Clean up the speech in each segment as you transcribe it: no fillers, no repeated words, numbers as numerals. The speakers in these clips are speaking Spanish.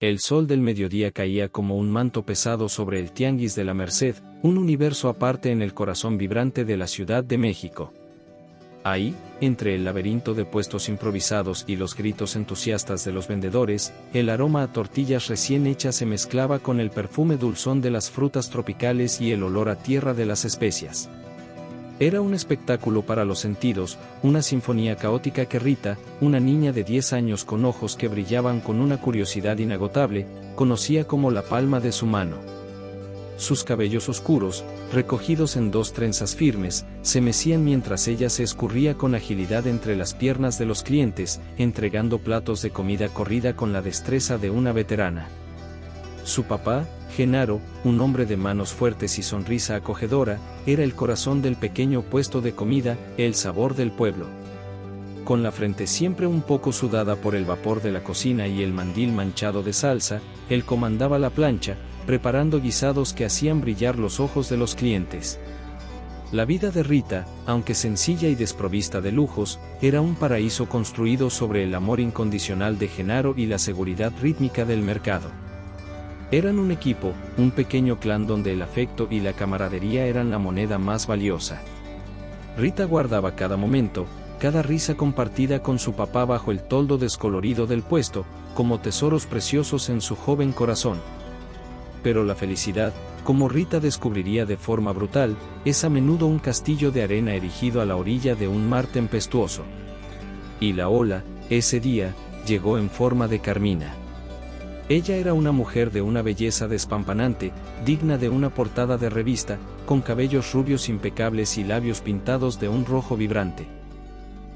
El sol del mediodía caía como un manto pesado sobre el Tianguis de la Merced, un universo aparte en el corazón vibrante de la Ciudad de México. Ahí, entre el laberinto de puestos improvisados y los gritos entusiastas de los vendedores, el aroma a tortillas recién hechas se mezclaba con el perfume dulzón de las frutas tropicales y el olor a tierra de las especias. Era un espectáculo para los sentidos, una sinfonía caótica que Rita, una niña de 10 años con ojos que brillaban con una curiosidad inagotable, conocía como la palma de su mano. Sus cabellos oscuros, recogidos en 2 trenzas firmes, se mecían mientras ella se escurría con agilidad entre las piernas de los clientes, entregando platos de comida corrida con la destreza de una veterana. Su papá, Genaro, un hombre de manos fuertes y sonrisa acogedora, era el corazón del pequeño puesto de comida, el sabor del pueblo. Con la frente siempre un poco sudada por el vapor de la cocina y el mandil manchado de salsa, él comandaba la plancha, preparando guisados que hacían brillar los ojos de los clientes. La vida de Rita, aunque sencilla y desprovista de lujos, era un paraíso construido sobre el amor incondicional de Genaro y la seguridad rítmica del mercado. Eran un equipo, un pequeño clan donde el afecto y la camaradería eran la moneda más valiosa. Rita guardaba cada momento, cada risa compartida con su papá bajo el toldo descolorido del puesto, como tesoros preciosos en su joven corazón. Pero la felicidad, como Rita descubriría de forma brutal, es a menudo un castillo de arena erigido a la orilla de un mar tempestuoso. Y la ola, ese día, llegó en forma de Carmina. Ella era una mujer de una belleza despampanante, digna de una portada de revista, con cabellos rubios impecables y labios pintados de un rojo vibrante.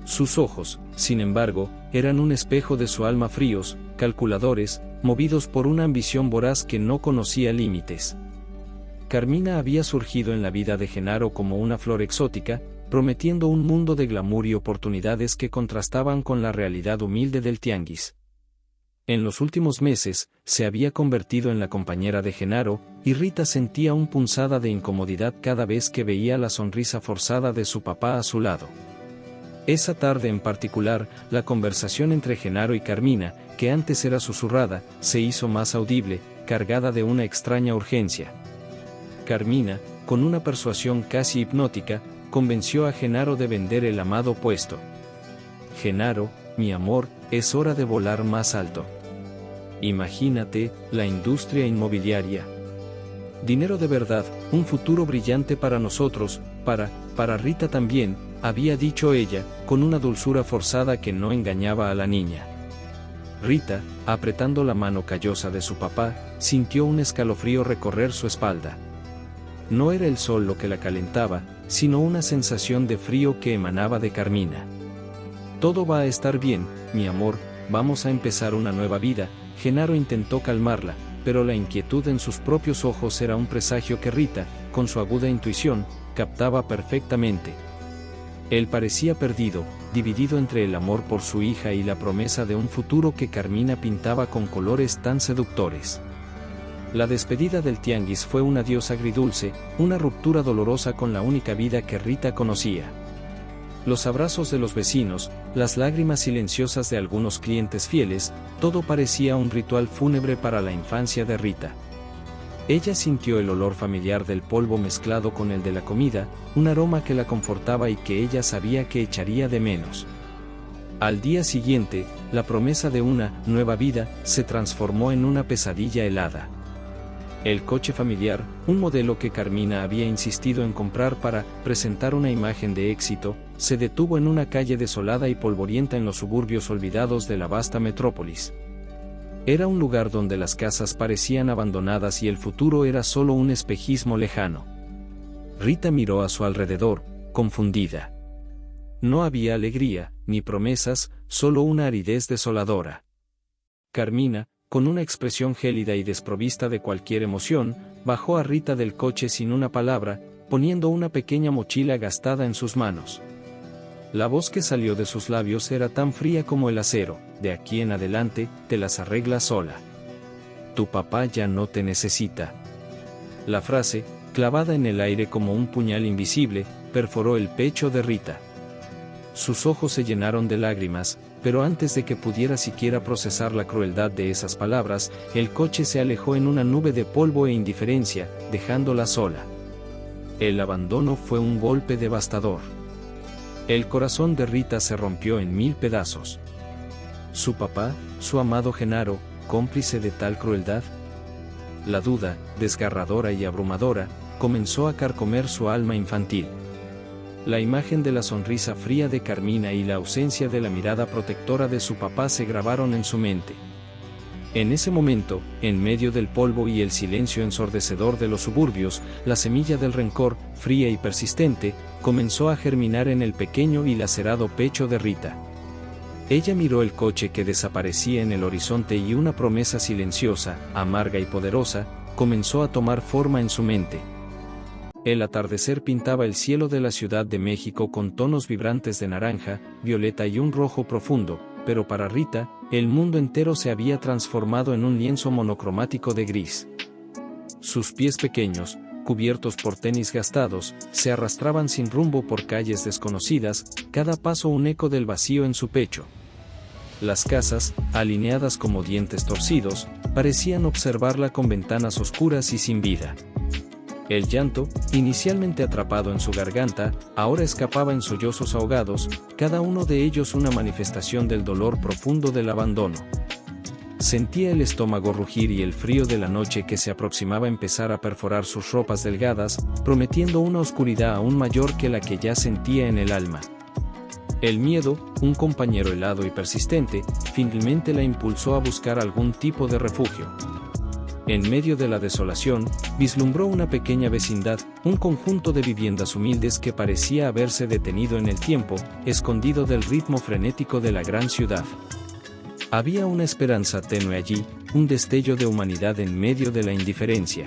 Sus ojos, sin embargo, eran un espejo de su alma, fríos, calculadores, movidos por una ambición voraz que no conocía límites. Carmina había surgido en la vida de Genaro como una flor exótica, prometiendo un mundo de glamour y oportunidades que contrastaban con la realidad humilde del tianguis. En los últimos meses, se había convertido en la compañera de Genaro, y Rita sentía una punzada de incomodidad cada vez que veía la sonrisa forzada de su papá a su lado. Esa tarde en particular, la conversación entre Genaro y Carmina, que antes era susurrada, se hizo más audible, cargada de una extraña urgencia. Carmina, con una persuasión casi hipnótica, convenció a Genaro de vender el amado puesto. Genaro, mi amor, es hora de volar más alto. Imagínate, la industria inmobiliaria. Dinero de verdad, un futuro brillante para nosotros, para Rita también, había dicho ella, con una dulzura forzada que no engañaba a la niña. Rita, apretando la mano callosa de su papá, sintió un escalofrío recorrer su espalda. No era el sol lo que la calentaba, sino una sensación de frío que emanaba de Carmina. Todo va a estar bien, mi amor, vamos a empezar una nueva vida. Genaro intentó calmarla, pero la inquietud en sus propios ojos era un presagio que Rita, con su aguda intuición, captaba perfectamente. Él parecía perdido, dividido entre el amor por su hija y la promesa de un futuro que Carmina pintaba con colores tan seductores. La despedida del tianguis fue un adiós agridulce, una ruptura dolorosa con la única vida que Rita conocía. Los abrazos de los vecinos, las lágrimas silenciosas de algunos clientes fieles, todo parecía un ritual fúnebre para la infancia de Rita. Ella sintió el olor familiar del polvo mezclado con el de la comida, un aroma que la confortaba y que ella sabía que echaría de menos. Al día siguiente, la promesa de una nueva vida se transformó en una pesadilla helada. El coche familiar, un modelo que Carmina había insistido en comprar para presentar una imagen de éxito, se detuvo en una calle desolada y polvorienta en los suburbios olvidados de la vasta metrópolis. Era un lugar donde las casas parecían abandonadas y el futuro era solo un espejismo lejano. Rita miró a su alrededor, confundida. No había alegría, ni promesas, solo una aridez desoladora. Carmina, con una expresión gélida y desprovista de cualquier emoción, bajó a Rita del coche sin una palabra, poniendo una pequeña mochila gastada en sus manos. La voz que salió de sus labios era tan fría como el acero: de aquí en adelante, te las arreglas sola. Tu papá ya no te necesita. La frase, clavada en el aire como un puñal invisible, perforó el pecho de Rita. Sus ojos se llenaron de lágrimas, pero antes de que pudiera siquiera procesar la crueldad de esas palabras, el coche se alejó en una nube de polvo e indiferencia, dejándola sola. El abandono fue un golpe devastador. El corazón de Rita se rompió en 1000 pedazos. ¿Su papá, su amado Genaro, cómplice de tal crueldad? La duda, desgarradora y abrumadora, comenzó a carcomer su alma infantil. La imagen de la sonrisa fría de Carmina y la ausencia de la mirada protectora de su papá se grabaron en su mente. En ese momento, en medio del polvo y el silencio ensordecedor de los suburbios, la semilla del rencor, fría y persistente, comenzó a germinar en el pequeño y lacerado pecho de Rita. Ella miró el coche que desaparecía en el horizonte y una promesa silenciosa, amarga y poderosa, comenzó a tomar forma en su mente. El atardecer pintaba el cielo de la Ciudad de México con tonos vibrantes de naranja, violeta y un rojo profundo, pero para Rita, el mundo entero se había transformado en un lienzo monocromático de gris. Sus pies pequeños, cubiertos por tenis gastados, se arrastraban sin rumbo por calles desconocidas, cada paso un eco del vacío en su pecho. Las casas, alineadas como dientes torcidos, parecían observarla con ventanas oscuras y sin vida. El llanto, inicialmente atrapado en su garganta, ahora escapaba en sollozos ahogados, cada uno de ellos una manifestación del dolor profundo del abandono. Sentía el estómago rugir y el frío de la noche que se aproximaba empezar a perforar sus ropas delgadas, prometiendo una oscuridad aún mayor que la que ya sentía en el alma. El miedo, un compañero helado y persistente, finalmente la impulsó a buscar algún tipo de refugio. En medio de la desolación, vislumbró una pequeña vecindad, un conjunto de viviendas humildes que parecía haberse detenido en el tiempo, escondido del ritmo frenético de la gran ciudad. Había una esperanza tenue allí, un destello de humanidad en medio de la indiferencia.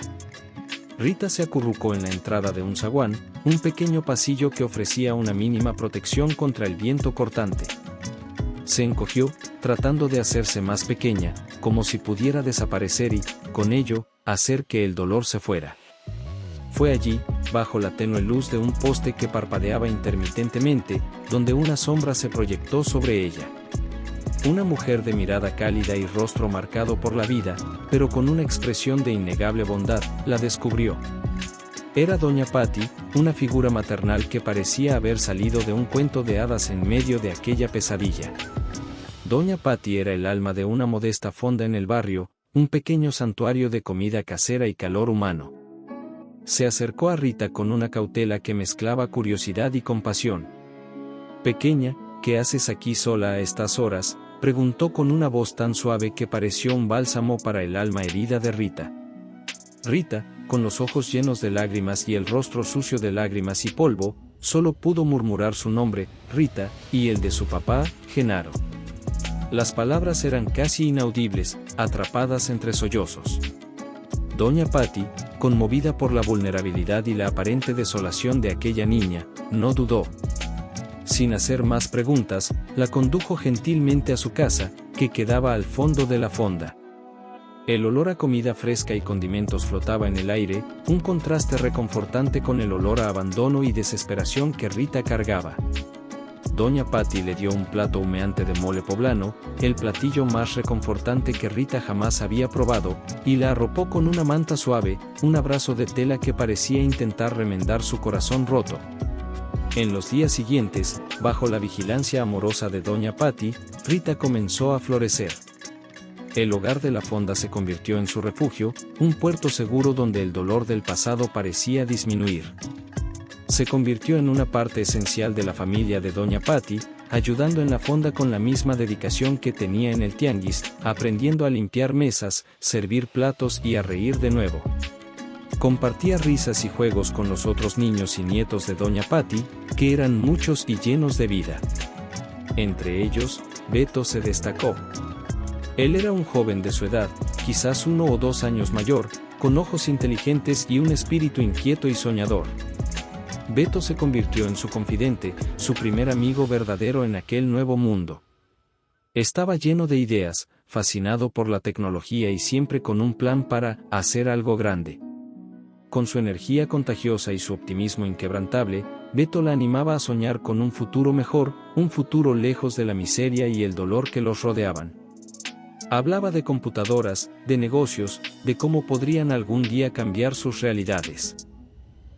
Rita se acurrucó en la entrada de un zaguán, un pequeño pasillo que ofrecía una mínima protección contra el viento cortante. Se encogió, tratando de hacerse más pequeña, como si pudiera desaparecer y, con ello, hacer que el dolor se fuera. Fue allí, bajo la tenue luz de un poste que parpadeaba intermitentemente, donde una sombra se proyectó sobre ella. Una mujer de mirada cálida y rostro marcado por la vida, pero con una expresión de innegable bondad, la descubrió. Era doña Patti, una figura maternal que parecía haber salido de un cuento de hadas en medio de aquella pesadilla. Doña Patti era el alma de una modesta fonda en el barrio, un pequeño santuario de comida casera y calor humano. Se acercó a Rita con una cautela que mezclaba curiosidad y compasión. «Pequeña, ¿qué haces aquí sola a estas horas?», preguntó con una voz tan suave que pareció un bálsamo para el alma herida de Rita. Rita, con los ojos llenos de lágrimas y el rostro sucio de lágrimas y polvo, solo pudo murmurar su nombre, Rita, y el de su papá, Genaro. Las palabras eran casi inaudibles, atrapadas entre sollozos. Doña Patti, conmovida por la vulnerabilidad y la aparente desolación de aquella niña, no dudó. Sin hacer más preguntas, la condujo gentilmente a su casa, que quedaba al fondo de la fonda. El olor a comida fresca y condimentos flotaba en el aire, un contraste reconfortante con el olor a abandono y desesperación que Rita cargaba. Doña Patti le dio un plato humeante de mole poblano, el platillo más reconfortante que Rita jamás había probado, y la arropó con una manta suave, un abrazo de tela que parecía intentar remendar su corazón roto. En los días siguientes, bajo la vigilancia amorosa de doña Patti, Rita comenzó a florecer. El hogar de la fonda se convirtió en su refugio, un puerto seguro donde el dolor del pasado parecía disminuir. Se convirtió en una parte esencial de la familia de doña Patti, ayudando en la fonda con la misma dedicación que tenía en el tianguis, aprendiendo a limpiar mesas, servir platos y a reír de nuevo. Compartía risas y juegos con los otros niños y nietos de doña Patti, que eran muchos y llenos de vida. Entre ellos, Beto se destacó. Él era un joven de su edad, quizás 1 o 2 años mayor, con ojos inteligentes y un espíritu inquieto y soñador. Beto se convirtió en su confidente, su primer amigo verdadero en aquel nuevo mundo. Estaba lleno de ideas, fascinado por la tecnología y siempre con un plan para hacer algo grande. Con su energía contagiosa y su optimismo inquebrantable, Beto la animaba a soñar con un futuro mejor, un futuro lejos de la miseria y el dolor que los rodeaban. Hablaba de computadoras, de negocios, de cómo podrían algún día cambiar sus realidades.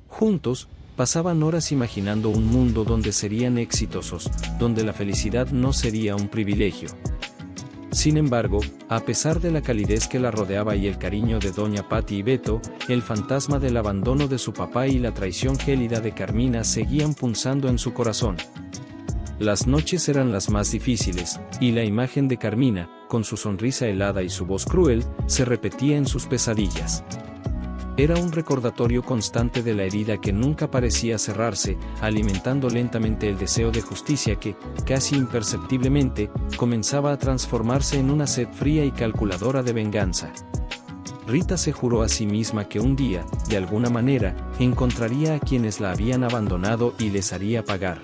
Juntos, pasaban horas imaginando un mundo donde serían exitosos, donde la felicidad no sería un privilegio. Sin embargo, a pesar de la calidez que la rodeaba y el cariño de doña Patti y Beto, el fantasma del abandono de su papá y la traición gélida de Carmina seguían punzando en su corazón. Las noches eran las más difíciles, y la imagen de Carmina, con su sonrisa helada y su voz cruel, se repetía en sus pesadillas. Era un recordatorio constante de la herida que nunca parecía cerrarse, alimentando lentamente el deseo de justicia que, casi imperceptiblemente, comenzaba a transformarse en una sed fría y calculadora de venganza. Rita se juró a sí misma que un día, de alguna manera, encontraría a quienes la habían abandonado y les haría pagar.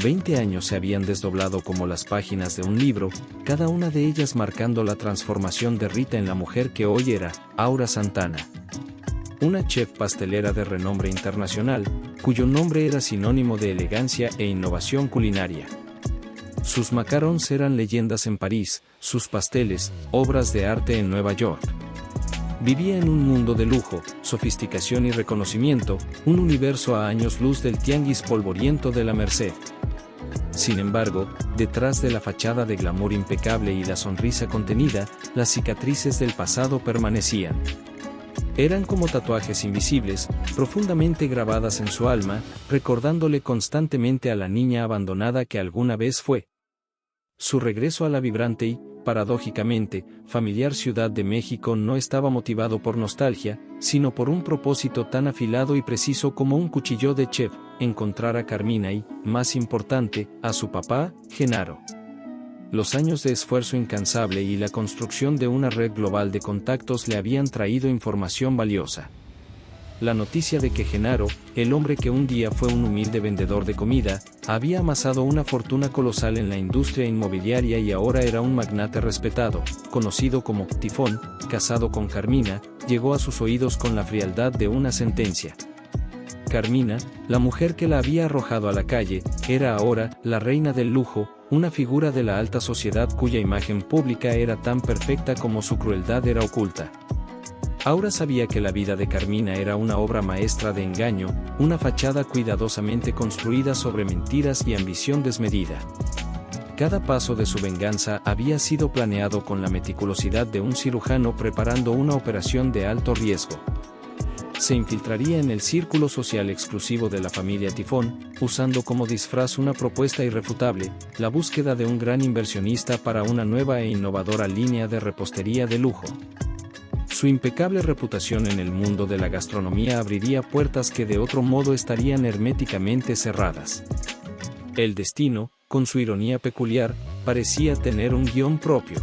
20 años se habían desdoblado como las páginas de un libro, cada una de ellas marcando la transformación de Rita en la mujer que hoy era, Aura Santana. Una chef pastelera de renombre internacional, cuyo nombre era sinónimo de elegancia e innovación culinaria. Sus macarons eran leyendas en París, sus pasteles, obras de arte en Nueva York. Vivía en un mundo de lujo, sofisticación y reconocimiento, un universo a años luz del tianguis polvoriento de la Merced. Sin embargo, detrás de la fachada de glamour impecable y la sonrisa contenida, las cicatrices del pasado permanecían. Eran como tatuajes invisibles, profundamente grabadas en su alma, recordándole constantemente a la niña abandonada que alguna vez fue. Su regreso a la vibrante y, paradójicamente, familiar Ciudad de México no estaba motivado por nostalgia, sino por un propósito tan afilado y preciso como un cuchillo de chef, encontrar a Carmina y, más importante, a su papá, Genaro. Los años de esfuerzo incansable y la construcción de una red global de contactos le habían traído información valiosa. La noticia de que Genaro, el hombre que un día fue un humilde vendedor de comida, había amasado una fortuna colosal en la industria inmobiliaria y ahora era un magnate respetado, conocido como Tifón, casado con Carmina, llegó a sus oídos con la frialdad de una sentencia. Carmina, la mujer que la había arrojado a la calle, era ahora la reina del lujo, una figura de la alta sociedad cuya imagen pública era tan perfecta como su crueldad era oculta. Aura sabía que la vida de Carmina era una obra maestra de engaño, una fachada cuidadosamente construida sobre mentiras y ambición desmedida. Cada paso de su venganza había sido planeado con la meticulosidad de un cirujano preparando una operación de alto riesgo. Se infiltraría en el círculo social exclusivo de la familia Tifón, usando como disfraz una propuesta irrefutable, la búsqueda de un gran inversionista para una nueva e innovadora línea de repostería de lujo. Su impecable reputación en el mundo de la gastronomía abriría puertas que de otro modo estarían herméticamente cerradas. El destino, con su ironía peculiar, parecía tener un guión propio.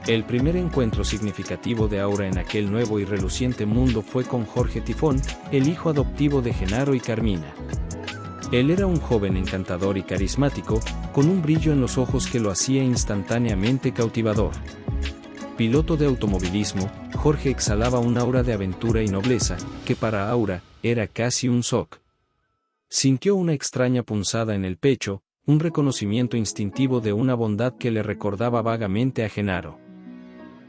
El primer encuentro significativo de Aura en aquel nuevo y reluciente mundo fue con Jorge Tifón, el hijo adoptivo de Genaro y Carmina. Él era un joven encantador y carismático, con un brillo en los ojos que lo hacía instantáneamente cautivador. Piloto de automovilismo, Jorge exhalaba un aura de aventura y nobleza, que para Aura, era casi un shock. Sintió una extraña punzada en el pecho, un reconocimiento instintivo de una bondad que le recordaba vagamente a Genaro.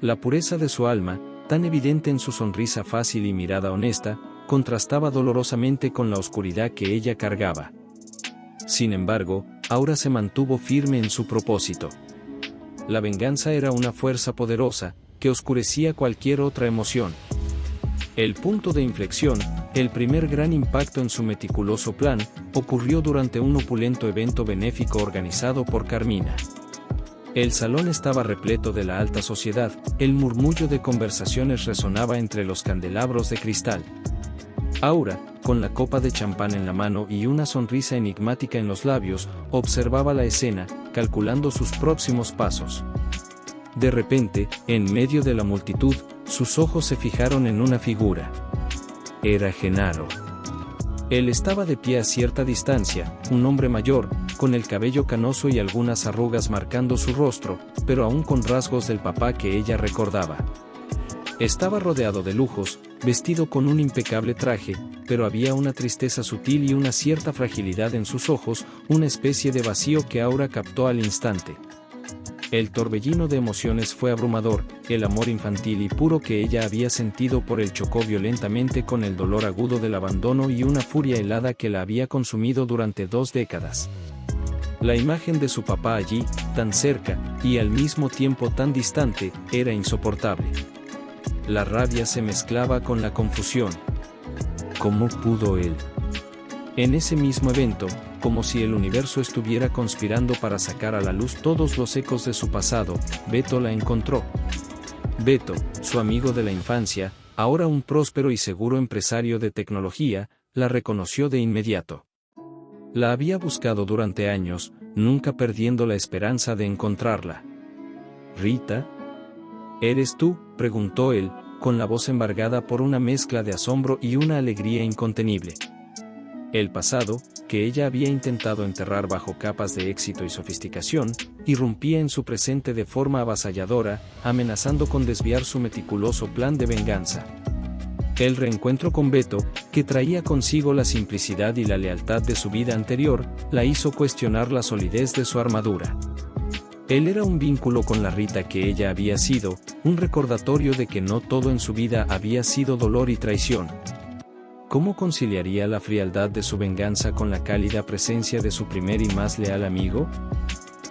La pureza de su alma, tan evidente en su sonrisa fácil y mirada honesta, contrastaba dolorosamente con la oscuridad que ella cargaba. Sin embargo, Aura se mantuvo firme en su propósito. La venganza era una fuerza poderosa, que oscurecía cualquier otra emoción. El punto de inflexión, el primer gran impacto en su meticuloso plan, ocurrió durante un opulento evento benéfico organizado por Carmina. El salón estaba repleto de la alta sociedad, el murmullo de conversaciones resonaba entre los candelabros de cristal. Aura, con la copa de champán en la mano y una sonrisa enigmática en los labios, observaba la escena, calculando sus próximos pasos. De repente, en medio de la multitud, sus ojos se fijaron en una figura. Era Genaro. Él estaba de pie a cierta distancia, un hombre mayor, con el cabello canoso y algunas arrugas marcando su rostro, pero aún con rasgos del papá que ella recordaba. Estaba rodeado de lujos, vestido con un impecable traje, pero había una tristeza sutil y una cierta fragilidad en sus ojos, una especie de vacío que Aura captó al instante. El torbellino de emociones fue abrumador, el amor infantil y puro que ella había sentido por él chocó violentamente con el dolor agudo del abandono y una furia helada que la había consumido durante 2 décadas. La imagen de su papá allí, tan cerca, y al mismo tiempo tan distante, era insoportable. La rabia se mezclaba con la confusión. ¿Cómo pudo él? En ese mismo evento, como si el universo estuviera conspirando para sacar a la luz todos los ecos de su pasado, Beto la encontró. Beto, su amigo de la infancia, ahora un próspero y seguro empresario de tecnología, la reconoció de inmediato. La había buscado durante años, nunca perdiendo la esperanza de encontrarla. «¿Rita? ¿Eres tú?», preguntó él, con la voz embargada por una mezcla de asombro y una alegría incontenible. El pasado, que ella había intentado enterrar bajo capas de éxito y sofisticación, irrumpía en su presente de forma avasalladora, amenazando con desviar su meticuloso plan de venganza. El reencuentro con Beto, que traía consigo la simplicidad y la lealtad de su vida anterior, la hizo cuestionar la solidez de su armadura. Él era un vínculo con la Rita que ella había sido, un recordatorio de que no todo en su vida había sido dolor y traición. ¿Cómo conciliaría la frialdad de su venganza con la cálida presencia de su primer y más leal amigo?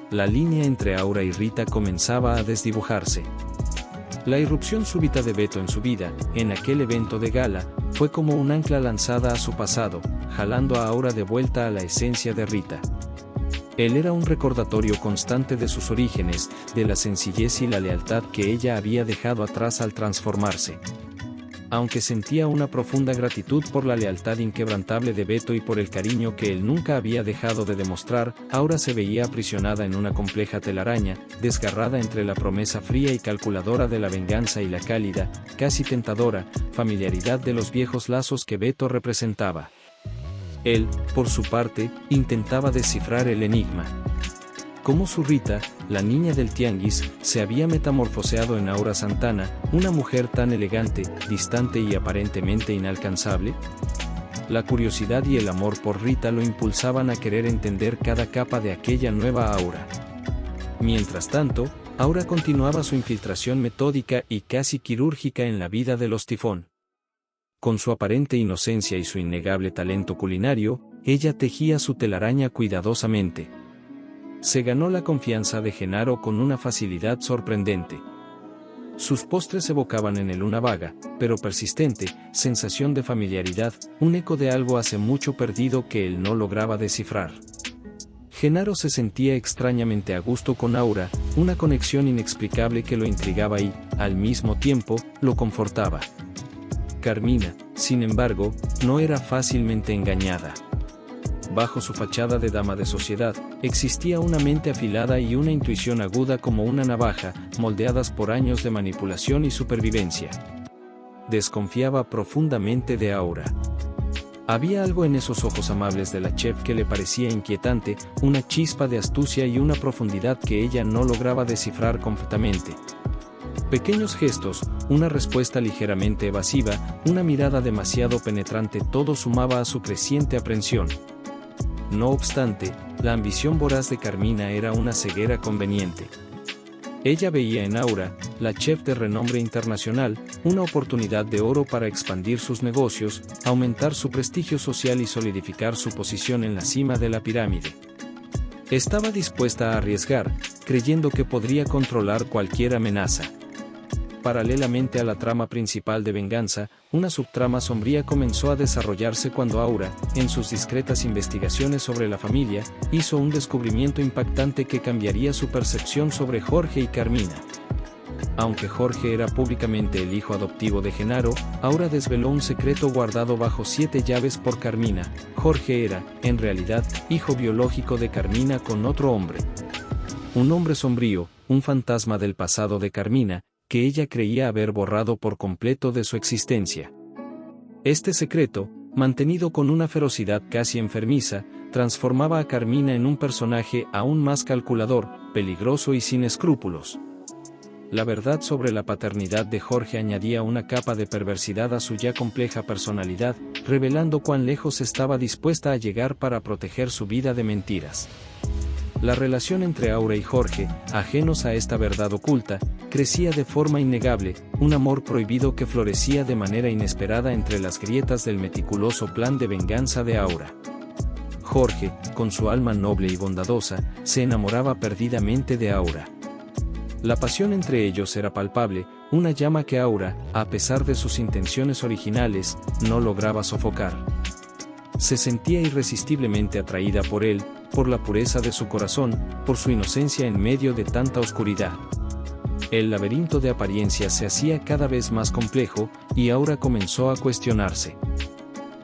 La línea entre Aura y Rita comenzaba a desdibujarse. La irrupción súbita de Beto en su vida, en aquel evento de gala, fue como un ancla lanzada a su pasado, jalando a Aura de vuelta a la esencia de Rita. Él era un recordatorio constante de sus orígenes, de la sencillez y la lealtad que ella había dejado atrás al transformarse. Aunque sentía una profunda gratitud por la lealtad inquebrantable de Beto y por el cariño que él nunca había dejado de demostrar, Aura se veía aprisionada en una compleja telaraña, desgarrada entre la promesa fría y calculadora de la venganza y la cálida, casi tentadora, familiaridad de los viejos lazos que Beto representaba. Él, por su parte, intentaba descifrar el enigma. Cómo su Rita, la niña del tianguis, se había metamorfoseado en Aura Santana, una mujer tan elegante, distante y aparentemente inalcanzable. La curiosidad y el amor por Rita lo impulsaban a querer entender cada capa de aquella nueva Aura. Mientras tanto, Aura continuaba su infiltración metódica y casi quirúrgica en la vida de los Tifón. Con su aparente inocencia y su innegable talento culinario, ella tejía su telaraña cuidadosamente. Se ganó la confianza de Genaro con una facilidad sorprendente. Sus postres evocaban en él una vaga, pero persistente, sensación de familiaridad, un eco de algo hace mucho perdido que él no lograba descifrar. Genaro se sentía extrañamente a gusto con Aura, una conexión inexplicable que lo intrigaba y, al mismo tiempo, lo confortaba. Carmina, sin embargo, no era fácilmente engañada. Bajo su fachada de dama de sociedad, existía una mente afilada y una intuición aguda como una navaja, moldeadas por años de manipulación y supervivencia. Desconfiaba profundamente de Aura. Había algo en esos ojos amables de la chef que le parecía inquietante, una chispa de astucia y una profundidad que ella no lograba descifrar completamente. Pequeños gestos, una respuesta ligeramente evasiva, una mirada demasiado penetrante, todo sumaba a su creciente aprensión. No obstante, la ambición voraz de Carmina era una ceguera conveniente. Ella veía en Aura, la chef de renombre internacional, una oportunidad de oro para expandir sus negocios, aumentar su prestigio social y solidificar su posición en la cima de la pirámide. Estaba dispuesta a arriesgar, creyendo que podría controlar cualquier amenaza. Paralelamente a la trama principal de venganza, una subtrama sombría comenzó a desarrollarse cuando Aura, en sus discretas investigaciones sobre la familia, hizo un descubrimiento impactante que cambiaría su percepción sobre Jorge y Carmina. Aunque Jorge era públicamente el hijo adoptivo de Genaro, Aura desveló un secreto guardado bajo 7 llaves por Carmina. Jorge era, en realidad, hijo biológico de Carmina con otro hombre. Un hombre sombrío, un fantasma del pasado de Carmina, que ella creía haber borrado por completo de su existencia. Este secreto, mantenido con una ferocidad casi enfermiza, transformaba a Carmina en un personaje aún más calculador, peligroso y sin escrúpulos. La verdad sobre la paternidad de Jorge añadía una capa de perversidad a su ya compleja personalidad, revelando cuán lejos estaba dispuesta a llegar para proteger su vida de mentiras. La relación entre Aura y Jorge, ajenos a esta verdad oculta, crecía de forma innegable, un amor prohibido que florecía de manera inesperada entre las grietas del meticuloso plan de venganza de Aura. Jorge, con su alma noble y bondadosa, se enamoraba perdidamente de Aura. La pasión entre ellos era palpable, una llama que Aura, a pesar de sus intenciones originales, no lograba sofocar. Se sentía irresistiblemente atraída por él, por la pureza de su corazón, por su inocencia en medio de tanta oscuridad. El laberinto de apariencias se hacía cada vez más complejo, y Aura comenzó a cuestionarse.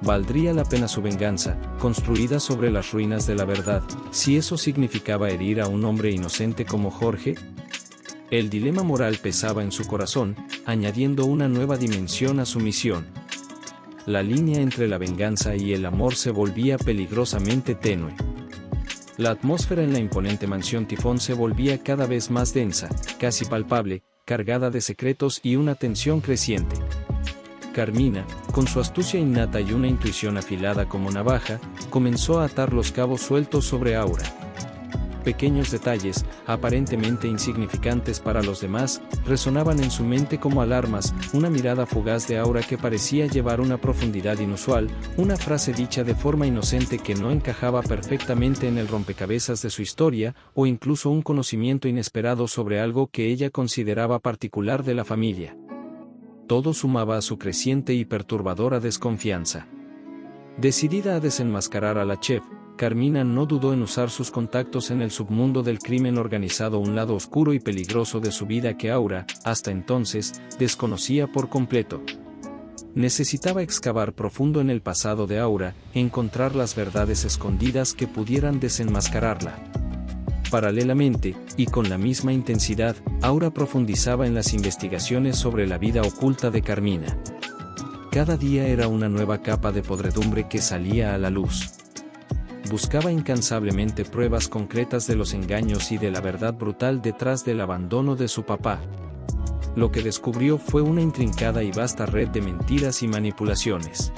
¿Valdría la pena su venganza, construida sobre las ruinas de la verdad, si eso significaba herir a un hombre inocente como Jorge? El dilema moral pesaba en su corazón, añadiendo una nueva dimensión a su misión. La línea entre la venganza y el amor se volvía peligrosamente tenue. La atmósfera en la imponente mansión Tifón se volvía cada vez más densa, casi palpable, cargada de secretos y una tensión creciente. Carmina, con su astucia innata y una intuición afilada como navaja, comenzó a atar los cabos sueltos sobre Aura. Pequeños detalles, aparentemente insignificantes para los demás, resonaban en su mente como alarmas, una mirada fugaz de Aura que parecía llevar una profundidad inusual, una frase dicha de forma inocente que no encajaba perfectamente en el rompecabezas de su historia, o incluso un conocimiento inesperado sobre algo que ella consideraba particular de la familia. Todo sumaba a su creciente y perturbadora desconfianza. Decidida a desenmascarar a la chef, Carmina no dudó en usar sus contactos en el submundo del crimen organizado, un lado oscuro y peligroso de su vida que Aura, hasta entonces, desconocía por completo. Necesitaba excavar profundo en el pasado de Aura, encontrar las verdades escondidas que pudieran desenmascararla. Paralelamente, y con la misma intensidad, Aura profundizaba en las investigaciones sobre la vida oculta de Carmina. Cada día era una nueva capa de podredumbre que salía a la luz. Buscaba incansablemente pruebas concretas de los engaños y de la verdad brutal detrás del abandono de su papá. Lo que descubrió fue una intrincada y vasta red de mentiras y manipulaciones.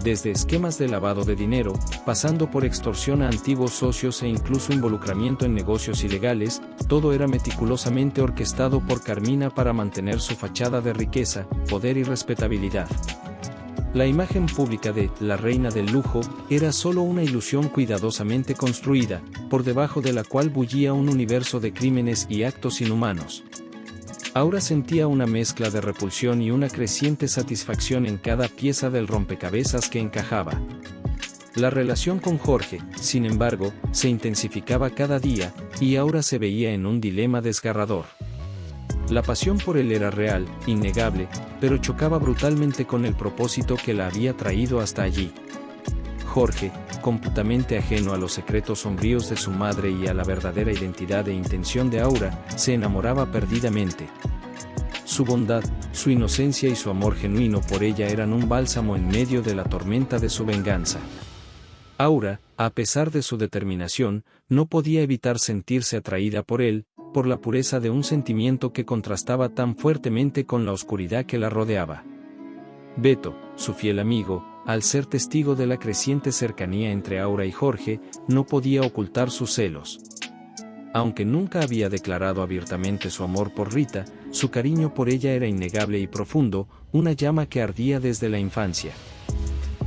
Desde esquemas de lavado de dinero, pasando por extorsión a antiguos socios e incluso involucramiento en negocios ilegales, todo era meticulosamente orquestado por Carmina para mantener su fachada de riqueza, poder y respetabilidad. La imagen pública de la reina del lujo era solo una ilusión cuidadosamente construida, por debajo de la cual bullía un universo de crímenes y actos inhumanos. Aura sentía una mezcla de repulsión y una creciente satisfacción en cada pieza del rompecabezas que encajaba. La relación con Jorge, sin embargo, se intensificaba cada día, y Aura se veía en un dilema desgarrador. La pasión por él era real, innegable, pero chocaba brutalmente con el propósito que la había traído hasta allí. Jorge, completamente ajeno a los secretos sombríos de su madre y a la verdadera identidad e intención de Aura, se enamoraba perdidamente. Su bondad, su inocencia y su amor genuino por ella eran un bálsamo en medio de la tormenta de su venganza. Aura, a pesar de su determinación, no podía evitar sentirse atraída por él, por la pureza de un sentimiento que contrastaba tan fuertemente con la oscuridad que la rodeaba. Beto, su fiel amigo, al ser testigo de la creciente cercanía entre Aura y Jorge, no podía ocultar sus celos. Aunque nunca había declarado abiertamente su amor por Rita, su cariño por ella era innegable y profundo, una llama que ardía desde la infancia.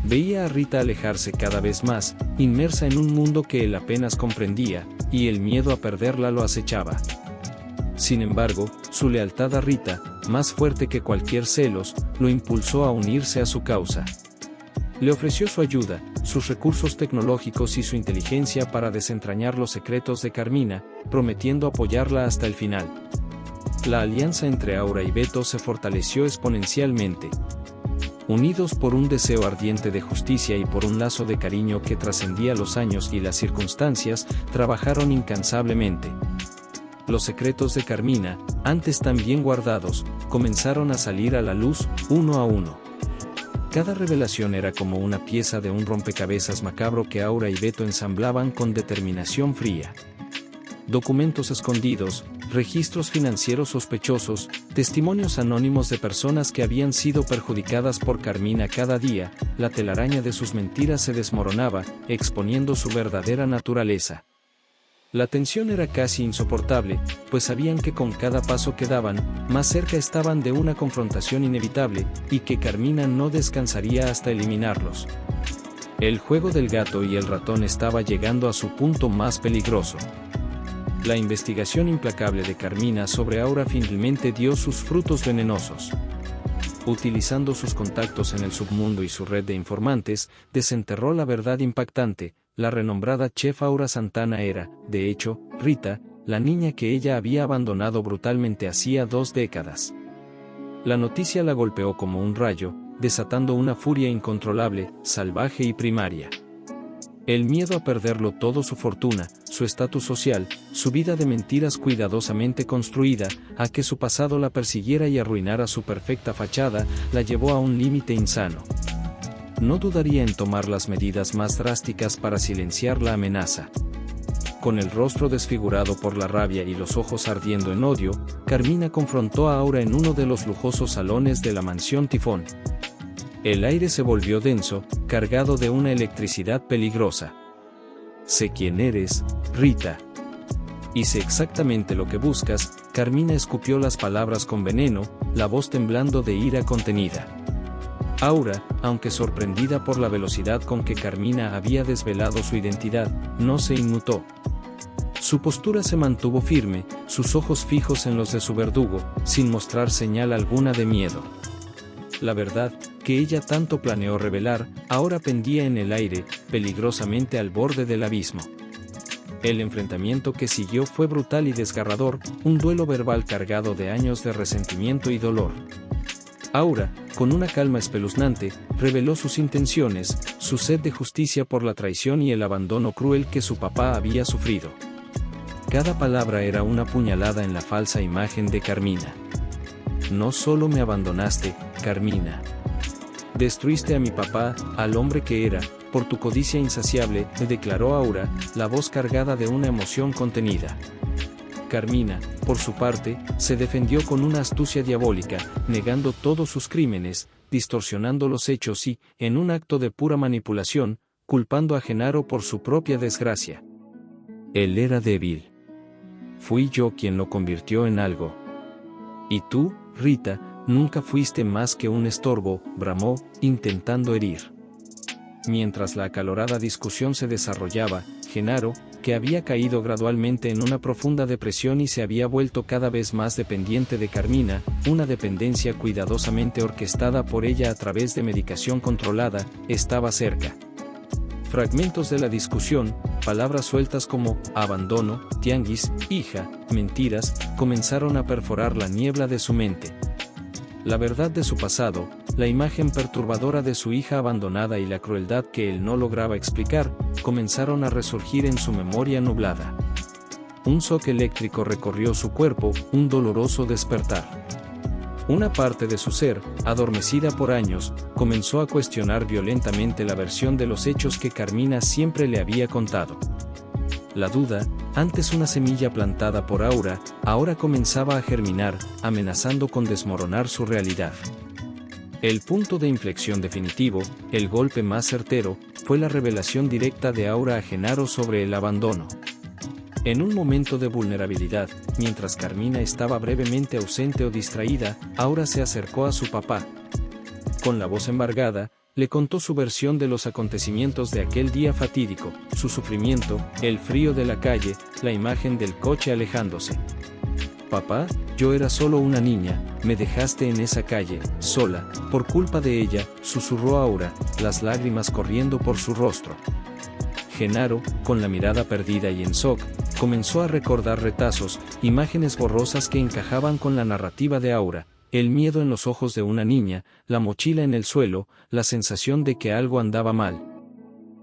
Veía a Rita alejarse cada vez más, inmersa en un mundo que él apenas comprendía, y el miedo a perderla lo acechaba. Sin embargo, su lealtad a Rita, más fuerte que cualquier celos, lo impulsó a unirse a su causa. Le ofreció su ayuda, sus recursos tecnológicos y su inteligencia para desentrañar los secretos de Carmina, prometiendo apoyarla hasta el final. La alianza entre Aura y Beto se fortaleció exponencialmente. Unidos por un deseo ardiente de justicia y por un lazo de cariño que trascendía los años y las circunstancias, trabajaron incansablemente. Los secretos de Carmina, antes tan bien guardados, comenzaron a salir a la luz, uno a uno. Cada revelación era como una pieza de un rompecabezas macabro que Aura y Beto ensamblaban con determinación fría. Documentos escondidos, registros financieros sospechosos, testimonios anónimos de personas que habían sido perjudicadas por Carmina. Cada día, la telaraña de sus mentiras se desmoronaba, exponiendo su verdadera naturaleza. La tensión era casi insoportable, pues sabían que con cada paso que daban, más cerca estaban de una confrontación inevitable, y que Carmina no descansaría hasta eliminarlos. El juego del gato y el ratón estaba llegando a su punto más peligroso. La investigación implacable de Carmina sobre Aura finalmente dio sus frutos venenosos. Utilizando sus contactos en el submundo y su red de informantes, desenterró la verdad impactante. La renombrada chef Aura Santana era, de hecho, Rita, la niña que ella había abandonado brutalmente hacía 2 décadas. La noticia la golpeó como un rayo, desatando una furia incontrolable, salvaje y primaria. El miedo a perderlo todo, su fortuna, su estatus social, su vida de mentiras cuidadosamente construida, a que su pasado la persiguiera y arruinara su perfecta fachada, la llevó a un límite insano. No dudaría en tomar las medidas más drásticas para silenciar la amenaza. Con el rostro desfigurado por la rabia y los ojos ardiendo en odio, Carmina confrontó a Aura en uno de los lujosos salones de la mansión Tifón. El aire se volvió denso, cargado de una electricidad peligrosa. «Sé quién eres, Rita. Y sé exactamente lo que buscas», Carmina escupió las palabras con veneno, la voz temblando de ira contenida. Aura, aunque sorprendida por la velocidad con que Carmina había desvelado su identidad, no se inmutó. Su postura se mantuvo firme, sus ojos fijos en los de su verdugo, sin mostrar señal alguna de miedo. La verdad, que ella tanto planeó revelar, ahora pendía en el aire, peligrosamente al borde del abismo. El enfrentamiento que siguió fue brutal y desgarrador, un duelo verbal cargado de años de resentimiento y dolor. Aura, con una calma espeluznante, reveló sus intenciones, su sed de justicia por la traición y el abandono cruel que su papá había sufrido. Cada palabra era una puñalada en la falsa imagen de Carmina. «No solo me abandonaste, Carmina. Destruiste a mi papá, al hombre que era, por tu codicia insaciable», declaró Aura, la voz cargada de una emoción contenida. Carmina, por su parte, se defendió con una astucia diabólica, negando todos sus crímenes, distorsionando los hechos y, en un acto de pura manipulación, culpando a Genaro por su propia desgracia. «Él era débil. Fui yo quien lo convirtió en algo. Y tú, Rita, nunca fuiste más que un estorbo», bramó, intentando herir. Mientras la acalorada discusión se desarrollaba, Genaro, que había caído gradualmente en una profunda depresión y se había vuelto cada vez más dependiente de Carmina, una dependencia cuidadosamente orquestada por ella a través de medicación controlada, estaba cerca. Fragmentos de la discusión, palabras sueltas como abandono, tianguis, hija, mentiras, comenzaron a perforar la niebla de su mente. La verdad de su pasado, la imagen perturbadora de su hija abandonada y la crueldad que él no lograba explicar, comenzaron a resurgir en su memoria nublada. Un shock eléctrico recorrió su cuerpo, un doloroso despertar. Una parte de su ser, adormecida por años, comenzó a cuestionar violentamente la versión de los hechos que Carmina siempre le había contado. La duda, antes una semilla plantada por Aura, ahora comenzaba a germinar, amenazando con desmoronar su realidad. El punto de inflexión definitivo, el golpe más certero, fue la revelación directa de Aura a Genaro sobre el abandono. En un momento de vulnerabilidad, mientras Carmina estaba brevemente ausente o distraída, Aura se acercó a su papá. Con la voz embargada, le contó su versión de los acontecimientos de aquel día fatídico, su sufrimiento, el frío de la calle, la imagen del coche alejándose. «Papá, yo era solo una niña, me dejaste en esa calle, sola, por culpa de ella», susurró Aura, las lágrimas corriendo por su rostro. Genaro, con la mirada perdida y en shock, comenzó a recordar retazos, imágenes borrosas que encajaban con la narrativa de Aura. El miedo en los ojos de una niña, la mochila en el suelo, la sensación de que algo andaba mal.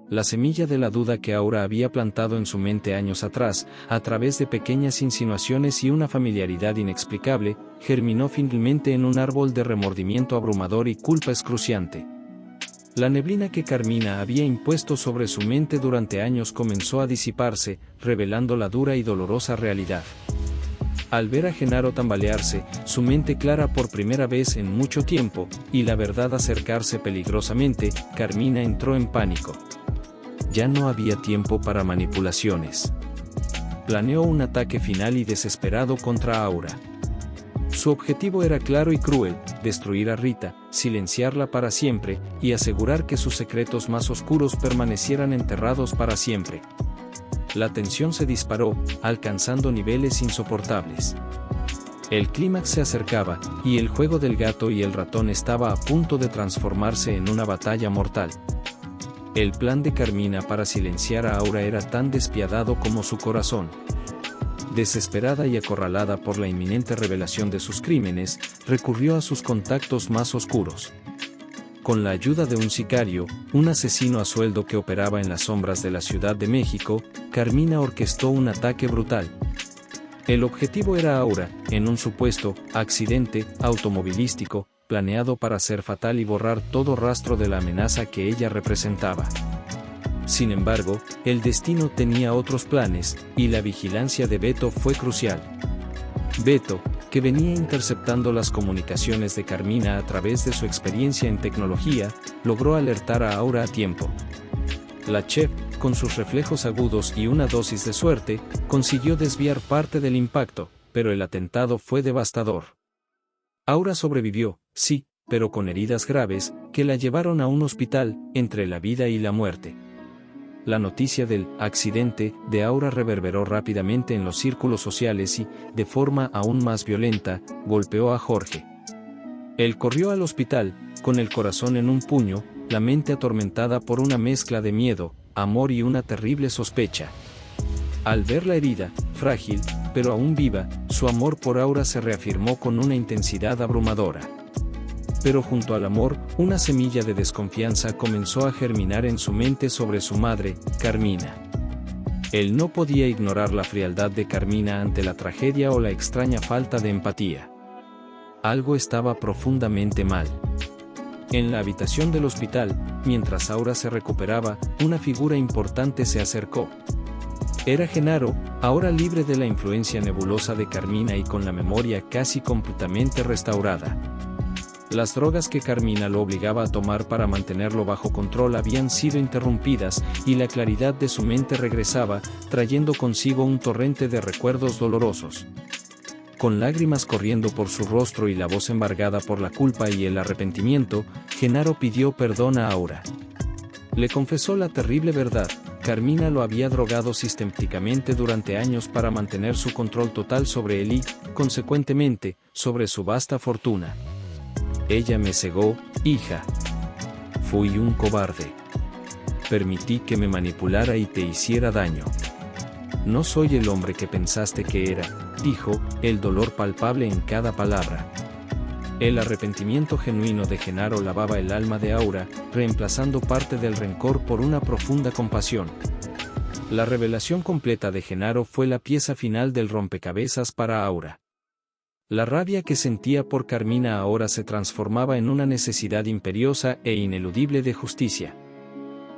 La semilla de la duda que Aura había plantado en su mente años atrás, a través de pequeñas insinuaciones y una familiaridad inexplicable, germinó finalmente en un árbol de remordimiento abrumador y culpa excruciante. La neblina que Carmina había impuesto sobre su mente durante años comenzó a disiparse, revelando la dura y dolorosa realidad. Al ver a Genaro tambalearse, su mente clara por primera vez en mucho tiempo, y la verdad acercarse peligrosamente, Carmina entró en pánico. Ya no había tiempo para manipulaciones. Planeó un ataque final y desesperado contra Aura. Su objetivo era claro y cruel: destruir a Rita, silenciarla para siempre, y asegurar que sus secretos más oscuros permanecieran enterrados para siempre. La tensión se disparó, alcanzando niveles insoportables. El clímax se acercaba, y el juego del gato y el ratón estaba a punto de transformarse en una batalla mortal. El plan de Carmina para silenciar a Aura era tan despiadado como su corazón. Desesperada y acorralada por la inminente revelación de sus crímenes, recurrió a sus contactos más oscuros. Con la ayuda de un sicario, un asesino a sueldo que operaba en las sombras de la Ciudad de México, Carmina orquestó un ataque brutal. El objetivo era Aura, en un supuesto accidente automovilístico, planeado para ser fatal y borrar todo rastro de la amenaza que ella representaba. Sin embargo, el destino tenía otros planes, y la vigilancia de Beto fue crucial. Beto, que venía interceptando las comunicaciones de Carmina a través de su experiencia en tecnología, logró alertar a Aura a tiempo. La chef, con sus reflejos agudos y una dosis de suerte, consiguió desviar parte del impacto, pero el atentado fue devastador. Aura sobrevivió, sí, pero con heridas graves, que la llevaron a un hospital, entre la vida y la muerte. La noticia del accidente de Aura reverberó rápidamente en los círculos sociales y, de forma aún más violenta, golpeó a Jorge. Él corrió al hospital, con el corazón en un puño, la mente atormentada por una mezcla de miedo, amor y una terrible sospecha. Al ver la herida, frágil, pero aún viva, su amor por Aura se reafirmó con una intensidad abrumadora. Pero junto al amor, una semilla de desconfianza comenzó a germinar en su mente sobre su madre, Carmina. Él no podía ignorar la frialdad de Carmina ante la tragedia o la extraña falta de empatía. Algo estaba profundamente mal. En la habitación del hospital, mientras Aura se recuperaba, una figura importante se acercó. Era Genaro, ahora libre de la influencia nebulosa de Carmina y con la memoria casi completamente restaurada. Las drogas que Carmina lo obligaba a tomar para mantenerlo bajo control habían sido interrumpidas, y la claridad de su mente regresaba, trayendo consigo un torrente de recuerdos dolorosos. Con lágrimas corriendo por su rostro y la voz embargada por la culpa y el arrepentimiento, Genaro pidió perdón a Aura. Le confesó la terrible verdad: Carmina lo había drogado sistemáticamente durante años para mantener su control total sobre él y, consecuentemente, sobre su vasta fortuna. Ella me cegó, hija. Fui un cobarde. Permití que me manipulara y te hiciera daño. No soy el hombre que pensaste que era, dijo, el dolor palpable en cada palabra. El arrepentimiento genuino de Genaro lavaba el alma de Aura, reemplazando parte del rencor por una profunda compasión. La revelación completa de Genaro fue la pieza final del rompecabezas para Aura. La rabia que sentía por Carmina ahora se transformaba en una necesidad imperiosa e ineludible de justicia.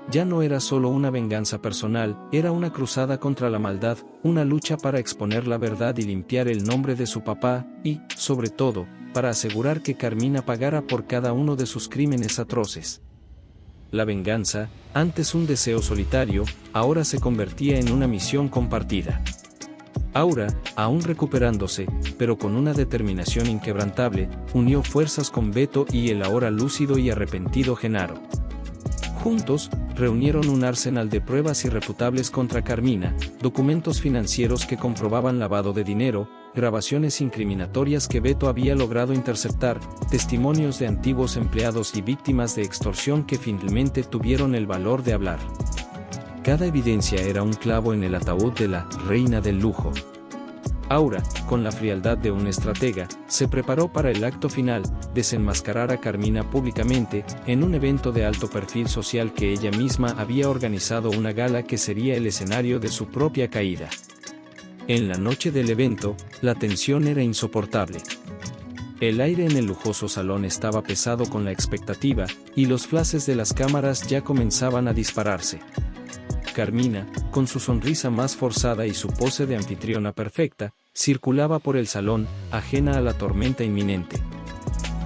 Ya no era solo una venganza personal, era una cruzada contra la maldad, una lucha para exponer la verdad y limpiar el nombre de su papá, y, sobre todo, para asegurar que Carmina pagara por cada uno de sus crímenes atroces. La venganza, antes un deseo solitario, ahora se convertía en una misión compartida. Aura, aún recuperándose, pero con una determinación inquebrantable, unió fuerzas con Beto y el ahora lúcido y arrepentido Genaro. Juntos, reunieron un arsenal de pruebas irrefutables contra Carmina, documentos financieros que comprobaban lavado de dinero, grabaciones incriminatorias que Beto había logrado interceptar, testimonios de antiguos empleados y víctimas de extorsión que finalmente tuvieron el valor de hablar. Cada evidencia era un clavo en el ataúd de la reina del lujo. Aura, con la frialdad de un estratega, se preparó para el acto final: desenmascarar a Carmina públicamente, en un evento de alto perfil social que ella misma había organizado, una gala que sería el escenario de su propia caída. En la noche del evento, la tensión era insoportable. El aire en el lujoso salón estaba pesado con la expectativa, y los flashes de las cámaras ya comenzaban a dispararse. Carmina, con su sonrisa más forzada y su pose de anfitriona perfecta, circulaba por el salón, ajena a la tormenta inminente.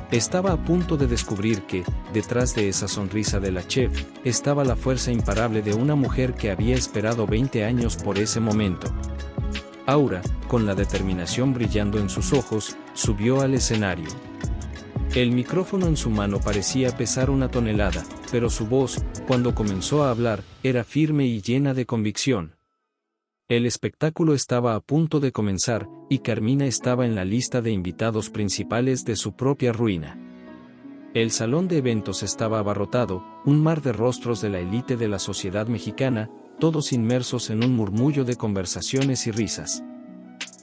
Estaba a punto de descubrir que, detrás de esa sonrisa de la chef, estaba la fuerza imparable de una mujer que había esperado 20 años por ese momento. Aura, con la determinación brillando en sus ojos, subió al escenario. El micrófono en su mano parecía pesar 1 tonelada, pero su voz, cuando comenzó a hablar, era firme y llena de convicción. El espectáculo estaba a punto de comenzar, y Carmina estaba en la lista de invitados principales de su propia ruina. El salón de eventos estaba abarrotado, un mar de rostros de la élite de la sociedad mexicana, todos inmersos en un murmullo de conversaciones y risas.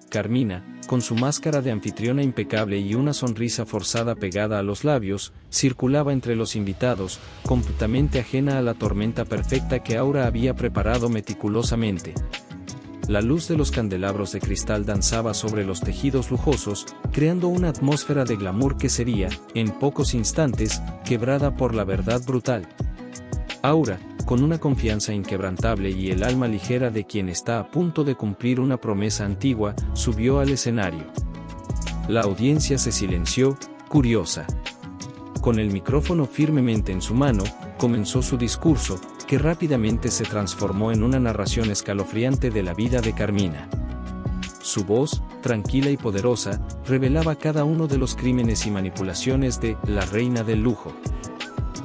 Carmina, con su máscara de anfitriona impecable y una sonrisa forzada pegada a los labios, circulaba entre los invitados, completamente ajena a la tormenta perfecta que Aura había preparado meticulosamente. La luz de los candelabros de cristal danzaba sobre los tejidos lujosos, creando una atmósfera de glamour que sería, en pocos instantes, quebrada por la verdad brutal. Aura, con una confianza inquebrantable y el alma ligera de quien está a punto de cumplir una promesa antigua, subió al escenario. La audiencia se silenció, curiosa. Con el micrófono firmemente en su mano, comenzó su discurso, que rápidamente se transformó en una narración escalofriante de la vida de Carmina. Su voz, tranquila y poderosa, revelaba cada uno de los crímenes y manipulaciones de la reina del lujo.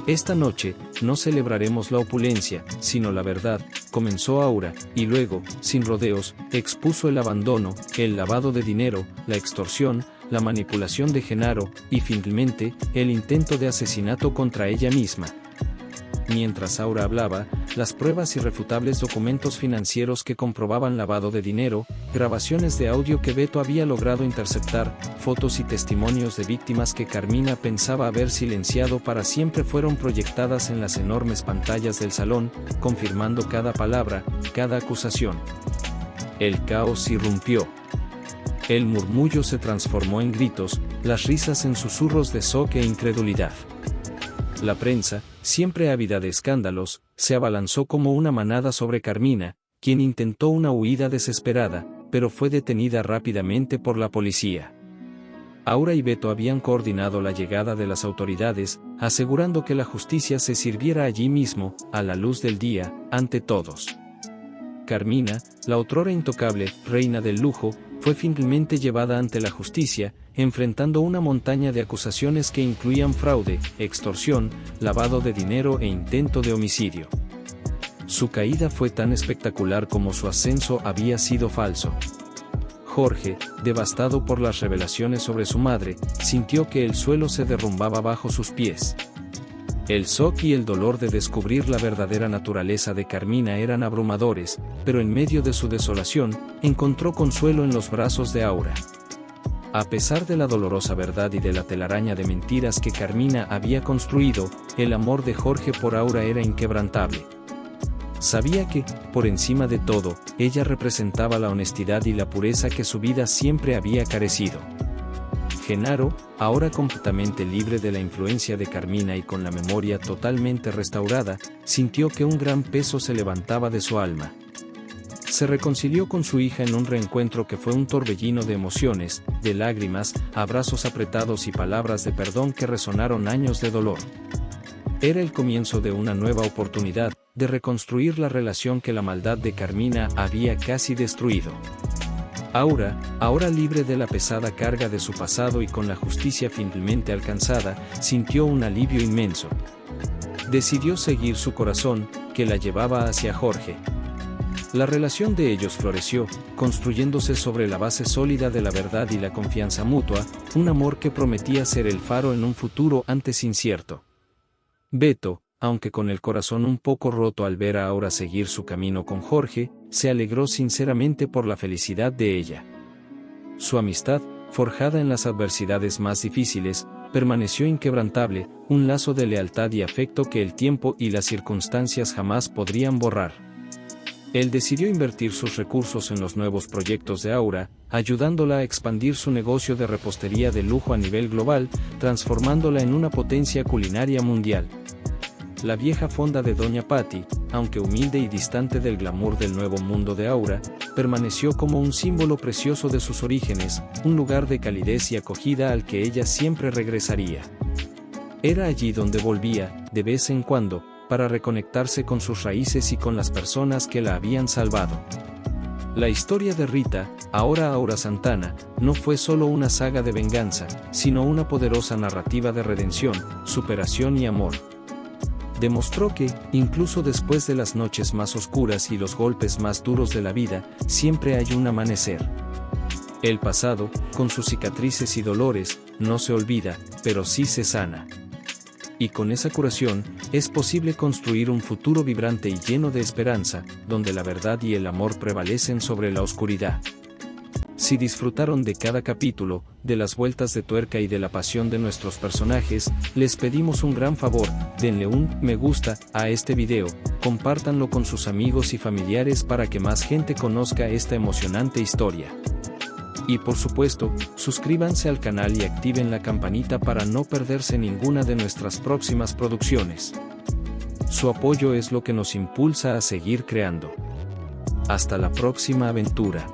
Esta noche, no celebraremos la opulencia, sino la verdad, comenzó Aura, y luego, sin rodeos, expuso el abandono, el lavado de dinero, la extorsión, la manipulación de Genaro, y finalmente, el intento de asesinato contra ella misma. Mientras Aura hablaba, las pruebas irrefutables, documentos financieros que comprobaban lavado de dinero, grabaciones de audio que Beto había logrado interceptar, fotos y testimonios de víctimas que Carmina pensaba haber silenciado para siempre fueron proyectadas en las enormes pantallas del salón, confirmando cada palabra, cada acusación. El caos irrumpió. El murmullo se transformó en gritos, las risas en susurros de shock e incredulidad. La prensa, siempre ávida de escándalos, se abalanzó como una manada sobre Carmina, quien intentó una huida desesperada, pero fue detenida rápidamente por la policía. Aura y Beto habían coordinado la llegada de las autoridades, asegurando que la justicia se sirviera allí mismo, a la luz del día, ante todos. Carmina, la otrora intocable reina del lujo, fue finalmente llevada ante la justicia, enfrentando una montaña de acusaciones que incluían fraude, extorsión, lavado de dinero e intento de homicidio. Su caída fue tan espectacular como su ascenso había sido falso. Jorge, devastado por las revelaciones sobre su madre, sintió que el suelo se derrumbaba bajo sus pies. El shock y el dolor de descubrir la verdadera naturaleza de Carmina eran abrumadores, pero en medio de su desolación, encontró consuelo en los brazos de Aura. A pesar de la dolorosa verdad y de la telaraña de mentiras que Carmina había construido, el amor de Jorge por Aura era inquebrantable. Sabía que, por encima de todo, ella representaba la honestidad y la pureza que su vida siempre había carecido. Genaro, ahora completamente libre de la influencia de Carmina y con la memoria totalmente restaurada, sintió que un gran peso se levantaba de su alma. Se reconcilió con su hija en un reencuentro que fue un torbellino de emociones, de lágrimas, abrazos apretados y palabras de perdón que resonaron años de dolor. Era el comienzo de una nueva oportunidad, de reconstruir la relación que la maldad de Carmina había casi destruido. Aura, ahora libre de la pesada carga de su pasado y con la justicia finalmente alcanzada, sintió un alivio inmenso. Decidió seguir su corazón, que la llevaba hacia Jorge. La relación de ellos floreció, construyéndose sobre la base sólida de la verdad y la confianza mutua, un amor que prometía ser el faro en un futuro antes incierto. Beto, aunque con el corazón un poco roto al ver a Aura seguir su camino con Jorge, se alegró sinceramente por la felicidad de ella. Su amistad, forjada en las adversidades más difíciles, permaneció inquebrantable, un lazo de lealtad y afecto que el tiempo y las circunstancias jamás podrían borrar. Él decidió invertir sus recursos en los nuevos proyectos de Aura, ayudándola a expandir su negocio de repostería de lujo a nivel global, transformándola en una potencia culinaria mundial. La vieja fonda de Doña Patti, aunque humilde y distante del glamour del nuevo mundo de Aura, permaneció como un símbolo precioso de sus orígenes, un lugar de calidez y acogida al que ella siempre regresaría. Era allí donde volvía, de vez en cuando, para reconectarse con sus raíces y con las personas que la habían salvado. La historia de Rita, ahora Aura Santana, no fue solo una saga de venganza, sino una poderosa narrativa de redención, superación y amor. Demostró que, incluso después de las noches más oscuras y los golpes más duros de la vida, siempre hay un amanecer. El pasado, con sus cicatrices y dolores, no se olvida, pero sí se sana. Y con esa curación, es posible construir un futuro vibrante y lleno de esperanza, donde la verdad y el amor prevalecen sobre la oscuridad. Si disfrutaron de cada capítulo, de las vueltas de tuerca y de la pasión de nuestros personajes, les pedimos un gran favor: denle un me gusta a este video, compártanlo con sus amigos y familiares para que más gente conozca esta emocionante historia. Y por supuesto, suscríbanse al canal y activen la campanita para no perderse ninguna de nuestras próximas producciones. Su apoyo es lo que nos impulsa a seguir creando. Hasta la próxima aventura.